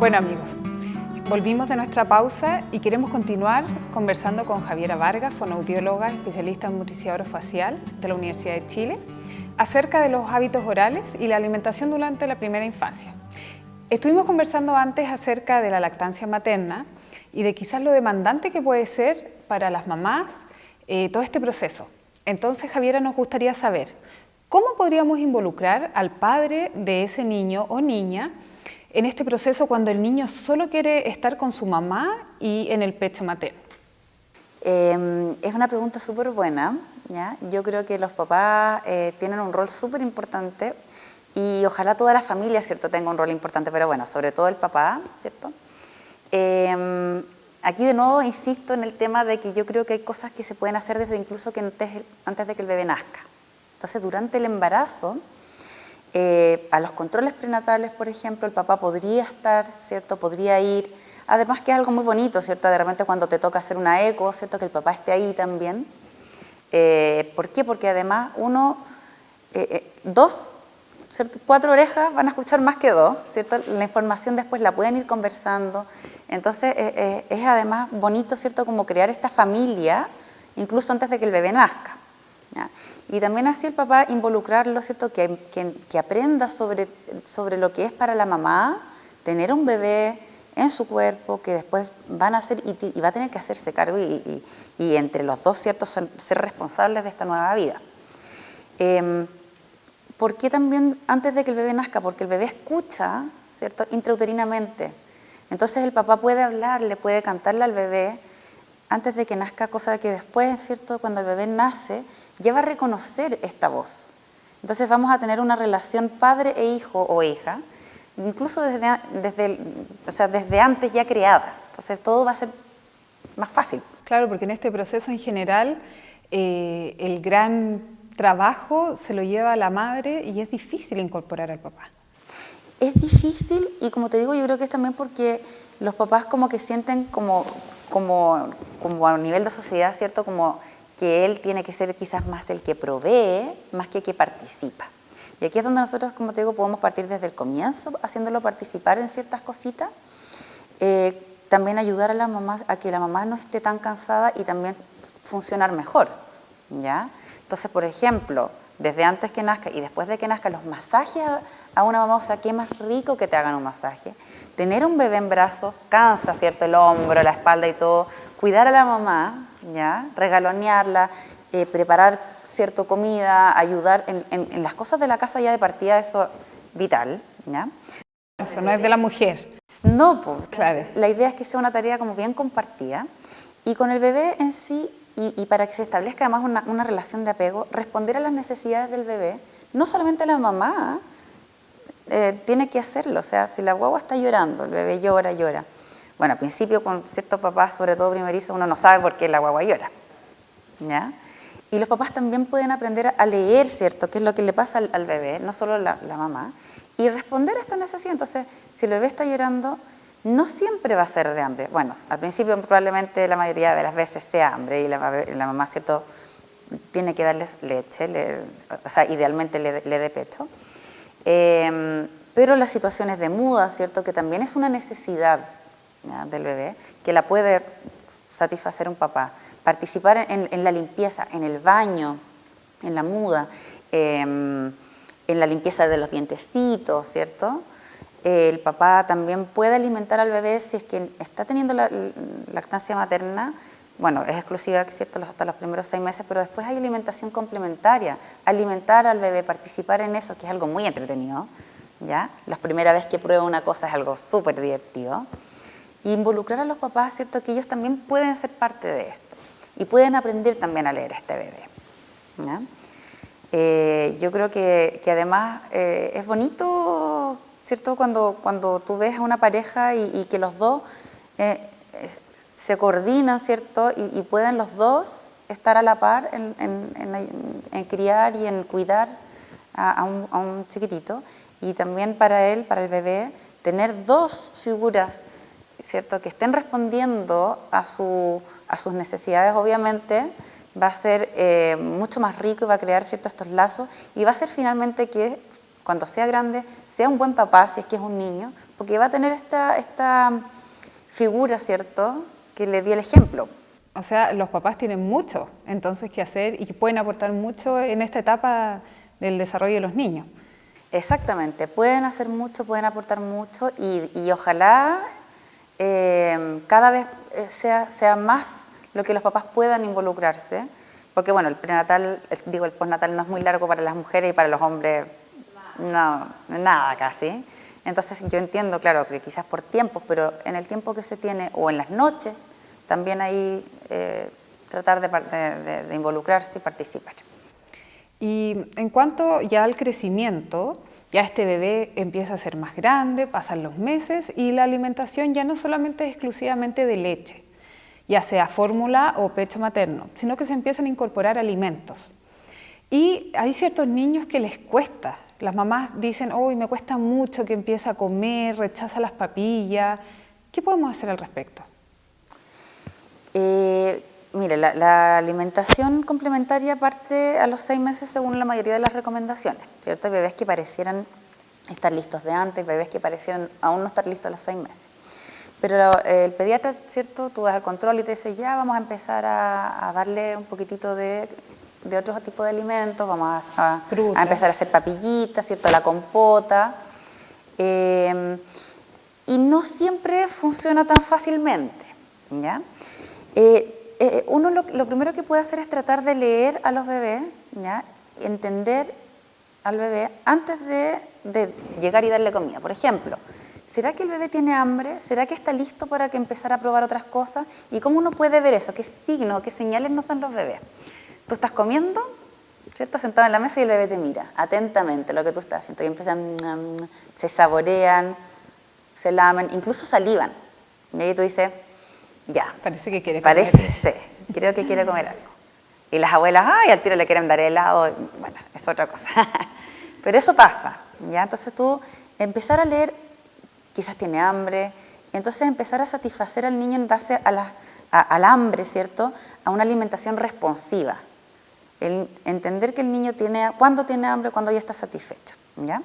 Bueno amigos, volvimos de nuestra pausa y queremos continuar conversando con Javiera Vargas, fonoaudióloga, especialista en motricidad orofacial de la Universidad de Chile, acerca de los hábitos orales y la alimentación durante la primera infancia. Estuvimos conversando antes acerca de la lactancia materna y de quizás lo demandante que puede ser para las mamás todo este proceso. Entonces, Javiera, nos gustaría saber cómo podríamos involucrar al padre de ese niño o niña en este proceso cuando el niño solo quiere estar con su mamá y en el pecho materno. Es una pregunta súper buena, ¿ya? Yo creo que los papás tienen un rol súper importante y ojalá toda la familia, ¿cierto?, tenga un rol importante, pero bueno, sobre todo el papá, ¿cierto? Aquí de nuevo insisto en el tema de que yo creo que hay cosas que se pueden hacer desde incluso que antes de que el bebé nazca. Entonces, durante el embarazo, a los controles prenatales, por ejemplo, el papá podría estar, ¿cierto?, podría ir. Además que es algo muy bonito, ¿cierto?, de repente cuando te toca hacer una eco, ¿cierto?, que el papá esté ahí también. ¿Por qué? Porque además dos, ¿cierto?, 4 orejas van a escuchar más que 2, ¿cierto? La información después la pueden ir conversando. Entonces es además bonito, ¿cierto?, como crear esta familia, incluso antes de que el bebé nazca, ¿ya? Y también así el papá involucrarlo, ¿cierto?, que aprenda sobre lo que es para la mamá tener un bebé en su cuerpo, que después van a hacer y va a tener que hacerse cargo y entre los dos, ¿cierto?, ser responsables de esta nueva vida. ¿Por qué también antes de que el bebé nazca? Porque el bebé escucha, ¿cierto?, intrauterinamente. Entonces el papá puede hablarle, puede cantarle al bebé antes de que nazca, cosa que después, ¿cierto?, cuando el bebé nace, ya va a reconocer esta voz. Entonces vamos a tener una relación padre e hijo o hija, incluso desde antes ya creada. Entonces todo va a ser más fácil. Claro, porque en este proceso en general el gran trabajo se lo lleva a la madre y es difícil incorporar al papá. Es difícil y como te digo, yo creo que es también porque los papás como que sienten como a nivel de sociedad, ¿cierto?, como que él tiene que ser quizás más el que provee, más que participa. Y aquí es donde nosotros, como te digo, podemos partir desde el comienzo, haciéndolo participar en ciertas cositas. También ayudar a la mamá a que la mamá no esté tan cansada y también funcionar mejor, ¿ya? Entonces, por ejemplo, desde antes que nazca y después de que nazca, los masajes a una mamá, o sea, qué más rico que te hagan un masaje. Tener un bebé en brazos cansa, ¿cierto?, el hombro, la espalda y todo. Cuidar a la mamá, ¿ya?, regalonearla, preparar, ¿cierto?, comida, ayudar en las cosas de la casa ya de partida, eso es vital, ¿ya? Eso no es de la mujer. No, pues, claro. La idea es que sea una tarea como bien compartida y con el bebé en sí, y para que se establezca además una relación de apego, responder a las necesidades del bebé, no solamente la mamá tiene que hacerlo, o sea, si la guagua está llorando, el bebé llora. Bueno, al principio con ciertos papás, sobre todo primerizo, uno no sabe por qué la guagua llora, ¿ya? Y los papás también pueden aprender a leer, ¿cierto?, qué es lo que le pasa al bebé, no solo la mamá, y responder a esta necesidad. Entonces, si el bebé está llorando, no siempre va a ser de hambre. Bueno, al principio probablemente la mayoría de las veces sea hambre y la mamá, ¿cierto?, tiene que darles leche, o sea, idealmente le dé pecho. Pero las situaciones de muda, ¿cierto?, que también es una necesidad, ¿ya?, del bebé, que la puede satisfacer un papá. Participar en la limpieza, en el baño, en la muda, en la limpieza de los dientecitos, ¿cierto? El papá también puede alimentar al bebé si es que está teniendo la lactancia materna. Bueno, es exclusiva, ¿cierto?, hasta los primeros 6 meses, pero después hay alimentación complementaria. Alimentar al bebé, participar en eso, que es algo muy entretenido, ¿ya? La primera vez que prueba una cosa es algo súper divertido. Involucrar a los papás, ¿cierto?, que ellos también pueden ser parte de esto y pueden aprender también a leer a este bebé, ¿ya? Yo creo que además es bonito, ¿cierto?, cuando tú ves a una pareja y que los dos se coordinan, ¿cierto?, y pueden los dos estar a la par en criar y en cuidar a un chiquitito. Y también para él, para el bebé, tener 2 figuras, ¿cierto?, que estén respondiendo a sus necesidades, obviamente, va a ser mucho más rico y va a crear, ¿cierto?, estos lazos y va a ser finalmente que cuando sea grande, sea un buen papá, si es que es un niño, porque va a tener esta figura, ¿cierto?, que le di el ejemplo. O sea, los papás tienen mucho entonces que hacer y que pueden aportar mucho en esta etapa del desarrollo de los niños. Exactamente, pueden hacer mucho, pueden aportar mucho y ojalá cada vez sea más lo que los papás puedan involucrarse, porque bueno, el prenatal, el postnatal no es muy largo para las mujeres y para los hombres no, nada casi. Entonces yo entiendo, claro, que quizás por tiempos, pero en el tiempo que se tiene o en las noches, también ahí tratar de involucrarse y participar. Y en cuanto ya al crecimiento, ya este bebé empieza a ser más grande, pasan los meses y la alimentación ya no solamente es exclusivamente de leche, ya sea fórmula o pecho materno, sino que se empiezan a incorporar alimentos. Y hay ciertos niños que les cuesta. Las mamás dicen, hoy me cuesta mucho que empiece a comer, rechaza las papillas. ¿Qué podemos hacer al respecto? Mire, la alimentación complementaria parte a los 6 meses según la mayoría de las recomendaciones, ¿cierto? Hay bebés que parecieran estar listos de antes, bebés que parecieran aún no estar listos a los 6 meses. Pero el pediatra, ¿cierto? Tú vas al control y te dice, ya vamos a empezar a darle un poquitito de otro tipo de alimentos, vamos a empezar a hacer papillitas, ¿cierto? La compota. Y no siempre funciona tan fácilmente, ¿ya? Uno lo primero que puede hacer es tratar de leer a los bebés, ¿ya? Entender al bebé antes de llegar y darle comida. Por ejemplo, ¿será que el bebé tiene hambre? ¿Será que está listo para que empezar a probar otras cosas? ¿Y cómo uno puede ver eso? ¿Qué signos, qué señales nos dan los bebés? Tú estás comiendo, ¿cierto? Sentado en la mesa y el bebé te mira atentamente lo que tú estás haciendo. Y empiezan, se saborean, se lamen, incluso salivan. Y ahí tú dices, ya. Parece que quiere comer. Parece, sí, creo que quiere comer algo. Y las abuelas, ay, al tiro le quieren dar helado. Bueno, es otra cosa. Pero eso pasa, ¿ya? Entonces tú empezar a leer, quizás tiene hambre, entonces empezar a satisfacer al niño en base al hambre, ¿cierto? A una alimentación responsiva. El entender que el niño cuándo tiene hambre, cuándo ya está satisfecho, ¿ya?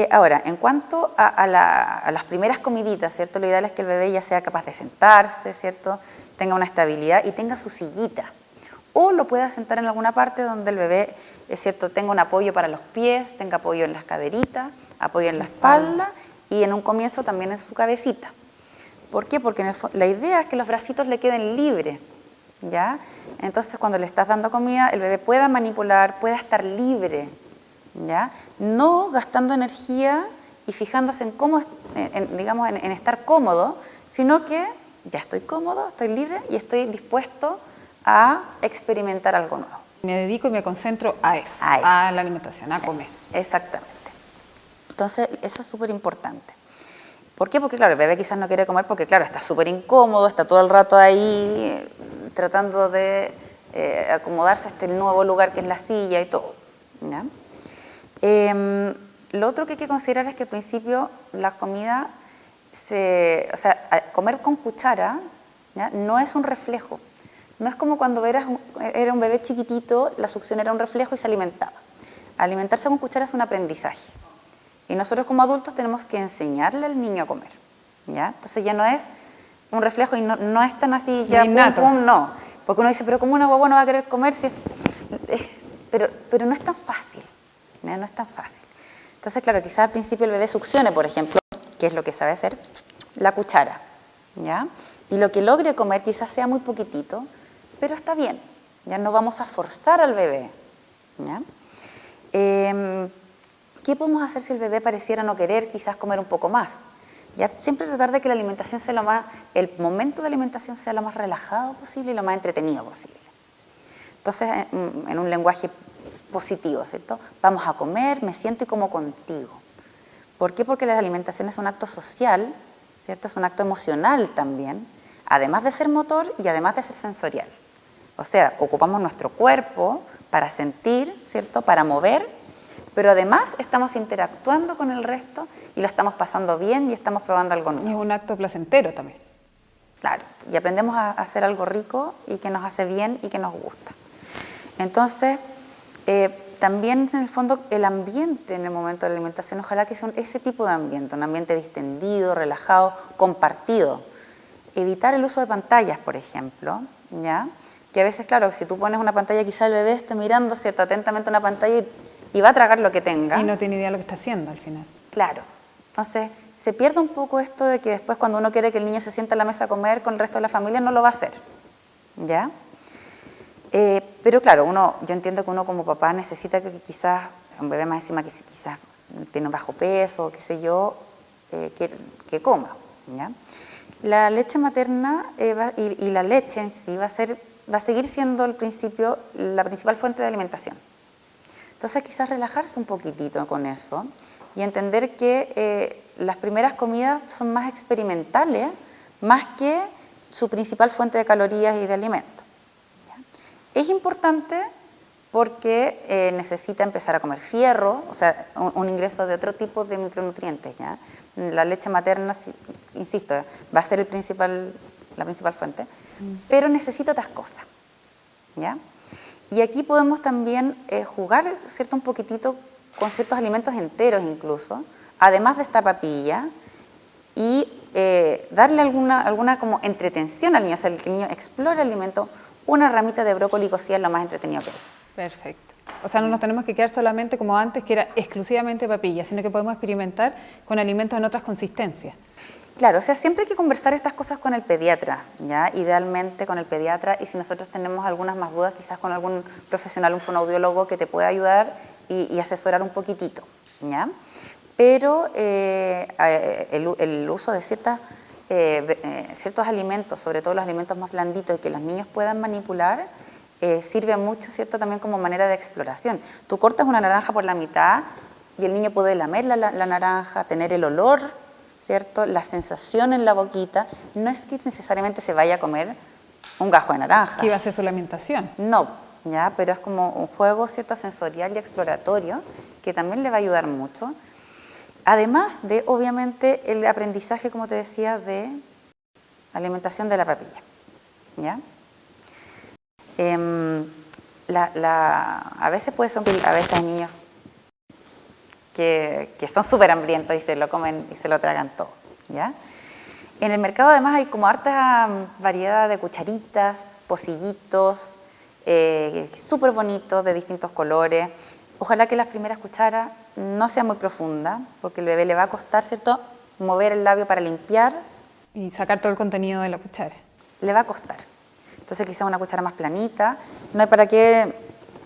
Ahora, en cuanto a las primeras comiditas, ¿cierto? Lo ideal es que el bebé ya sea capaz de sentarse, ¿cierto? Tenga una estabilidad y tenga su sillita. O lo pueda sentar en alguna parte donde el bebé, es cierto, tenga un apoyo para los pies, tenga apoyo en las caderitas, apoyo en la espalda y en un comienzo también en su cabecita. ¿Por qué? Porque la idea es que los bracitos le queden libres, ¿ya? Entonces, cuando le estás dando comida, el bebé pueda manipular, pueda estar libre, ¿ya? No gastando energía y fijándose en cómo, digamos, en estar cómodo, sino que ya estoy cómodo, estoy libre y estoy dispuesto a experimentar algo nuevo. Me dedico y me concentro a eso, a la alimentación, a comer. Exactamente. Entonces, eso es súper importante. ¿Por qué? Porque, claro, el bebé quizás no quiere comer porque, claro, está súper incómodo, está todo el rato ahí tratando de acomodarse a este nuevo lugar que es la silla y todo, ¿ya? Lo otro que hay que considerar es que al principio la comida, comer con cuchara, ¿ya? No es un reflejo. No es como cuando era un bebé chiquitito, la succión era un reflejo y se alimentaba. Alimentarse con cuchara es un aprendizaje. Y nosotros como adultos tenemos que enseñarle al niño a comer, ¿ya? Entonces ya no es un reflejo y no es tan así, ya pum, pum, no. Porque uno dice, pero ¿cómo una guagua no va a querer comer? Pero no es tan fácil, ¿ya? No es tan fácil. Entonces, claro, quizás al principio el bebé succione, por ejemplo, que es lo que sabe hacer, la cuchara, ¿ya? Y lo que logre comer quizás sea muy poquitito, pero está bien, ya no vamos a forzar al bebé, ¿ya? ¿Qué podemos hacer si el bebé pareciera no querer quizás comer un poco más? Ya siempre tratar de que la alimentación sea el momento de alimentación sea lo más relajado posible y lo más entretenido posible. Entonces, en un lenguaje positivo, ¿cierto? Vamos a comer, me siento y como contigo. ¿Por qué? Porque la alimentación es un acto social, ¿cierto? Es un acto emocional también, además de ser motor y además de ser sensorial. O sea, ocupamos nuestro cuerpo para sentir, ¿cierto? Para mover, pero además estamos interactuando con el resto y lo estamos pasando bien y estamos probando algo nuevo. Y es un acto placentero también. Claro, y aprendemos a hacer algo rico y que nos hace bien y que nos gusta. Entonces, También, en el fondo, el ambiente en el momento de la alimentación, ojalá que sea ese tipo de ambiente, un ambiente distendido, relajado, compartido. Evitar el uso de pantallas, por ejemplo, ¿ya? Que a veces, claro, si tú pones una pantalla, quizá el bebé esté mirando, ¿cierto?, atentamente una pantalla y va a tragar lo que tenga. Y no tiene idea de lo que está haciendo al final. Claro. Entonces, se pierde un poco esto de que después cuando uno quiere que el niño se sienta a la mesa a comer con el resto de la familia, no lo va a hacer, ¿ya? Pero claro, yo entiendo que uno como papá necesita que quizás, un bebé más encima que quizás tiene un bajo peso, qué sé yo, que coma, ¿ya? La leche materna y la leche en sí va a seguir siendo al principio la principal fuente de alimentación. Entonces quizás relajarse un poquitito con eso y entender que las primeras comidas son más experimentales, más que su principal fuente de calorías y de alimento. Es importante porque necesita empezar a comer fierro, o sea, un ingreso de otro tipo de micronutrientes, ¿ya? La leche materna, insisto, va a ser la principal fuente, pero necesita otras cosas, ¿ya? Y aquí podemos también jugar, ¿cierto?, un poquitito con ciertos alimentos enteros incluso, además de esta papilla, y darle alguna como entretención al niño, o sea, que el niño explore el alimento. Una ramita de brócoli cocida es lo más entretenido que hay. Perfecto. O sea, no nos tenemos que quedar solamente como antes, que era exclusivamente papilla, sino que podemos experimentar con alimentos en otras consistencias. Claro, o sea, siempre hay que conversar estas cosas con el pediatra, ¿ya? Idealmente con el pediatra, y si nosotros tenemos algunas más dudas, quizás con algún profesional, un fonoaudiólogo que te pueda ayudar y asesorar un poquitito, ¿ya? Pero el uso de ciertos alimentos, sobre todo los alimentos más blanditos y que los niños puedan manipular, sirve mucho, ¿cierto?, también como manera de exploración. Tú cortas una naranja por la mitad y el niño puede lamer la naranja, tener el olor, ¿cierto?, la sensación en la boquita. No es que necesariamente se vaya a comer un gajo de naranja. ¿Qué iba a ser su alimentación? No, ¿ya? Pero es como un juego, ¿cierto?, sensorial y exploratorio que también le va a ayudar mucho. Además de, obviamente, el aprendizaje, como te decía, de alimentación de la papilla, ¿ya? A veces puede ser, a veces hay niños que son súper hambrientos y se lo comen y se lo tragan todo, ¿ya? En el mercado además hay como harta variedad de cucharitas, pocillitos, súper bonitos, de distintos colores. Ojalá que las primeras cucharas no sean muy profundas, porque el bebé le va a costar, ¿cierto?, mover el labio para limpiar. Y sacar todo el contenido de la cuchara. Le va a costar. Entonces quizás una cuchara más planita. No hay para qué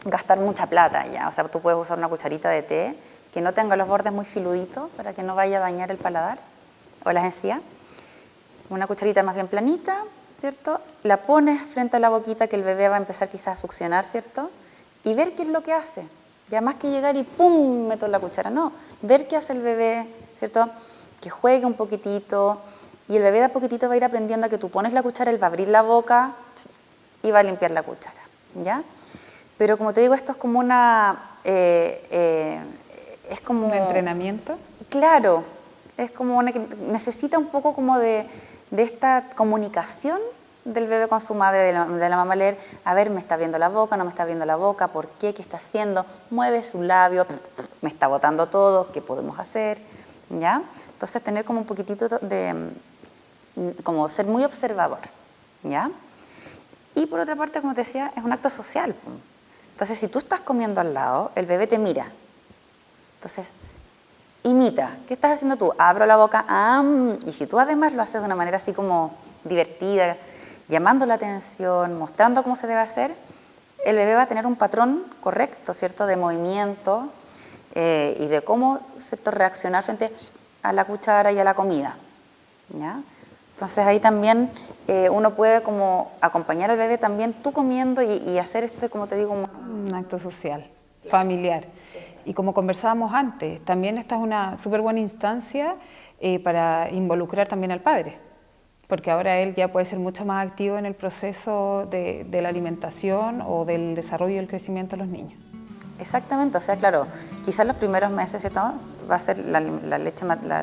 gastar mucha plata ya. O sea, tú puedes usar una cucharita de té que no tenga los bordes muy filuditos para que no vaya a dañar el paladar o las encías. Una cucharita más bien planita, ¿cierto? La pones frente a la boquita que el bebé va a empezar quizás a succionar, ¿cierto? Y ver qué es lo que hace. Ya más que llegar y ¡pum!, meto la cuchara. No, ver qué hace el bebé, ¿cierto? Que juegue un poquitito. Y el bebé de a poquitito va a ir aprendiendo a que tú pones la cuchara, él va a abrir la boca y va a limpiar la cuchara, ¿ya? Pero como te digo, esto es como es como... ¿Un entrenamiento? Claro, es como necesita un poco como de esta comunicación del bebé con su madre, de la mamá leer, a ver, me está abriendo la boca, no me está abriendo la boca, ¿por qué? ¿Qué está haciendo? Mueve su labio, me está botando todo, ¿qué podemos hacer? ¿Ya? Entonces tener como un poquitito como ser muy observador, ¿ya? Y por otra parte, como te decía, es un acto social. Entonces, si tú estás comiendo al lado, el bebé te mira. Entonces, imita. ¿Qué estás haciendo tú? Abro la boca, y si tú además lo haces de una manera así como divertida, llamando la atención, mostrando cómo se debe hacer, el bebé va a tener un patrón correcto, ¿cierto?, de movimiento y de cómo, ¿cierto?, reaccionar frente a la cuchara y a la comida, ¿ya? Entonces ahí también uno puede como acompañar al bebé también tú comiendo y hacer esto, como te digo, un acto social, familiar. Y como conversábamos antes, también esta es una súper buena instancia para involucrar también al padre, porque ahora él ya puede ser mucho más activo en el proceso de la alimentación o del desarrollo y el crecimiento de los niños. Exactamente, o sea, claro, quizás los primeros meses, ¿cierto?, va a ser la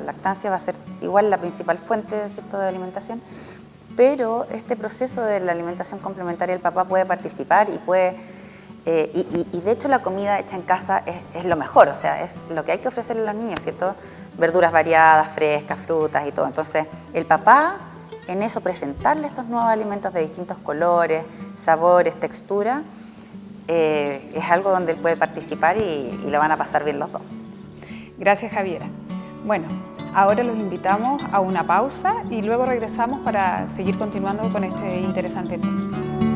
lactancia va a ser igual la principal fuente, ¿cierto?, de alimentación, pero este proceso de la alimentación complementaria el papá puede participar y puede Y de hecho la comida hecha en casa es lo mejor, o sea, es lo que hay que ofrecerle a los niños, ¿cierto? Verduras variadas, frescas, frutas y todo. Entonces, el papá, en eso, presentarle estos nuevos alimentos de distintos colores, sabores, texturas, es algo donde él puede participar y lo van a pasar bien los dos. Gracias, Javiera. Bueno, ahora los invitamos a una pausa y luego regresamos para seguir continuando con este interesante tema.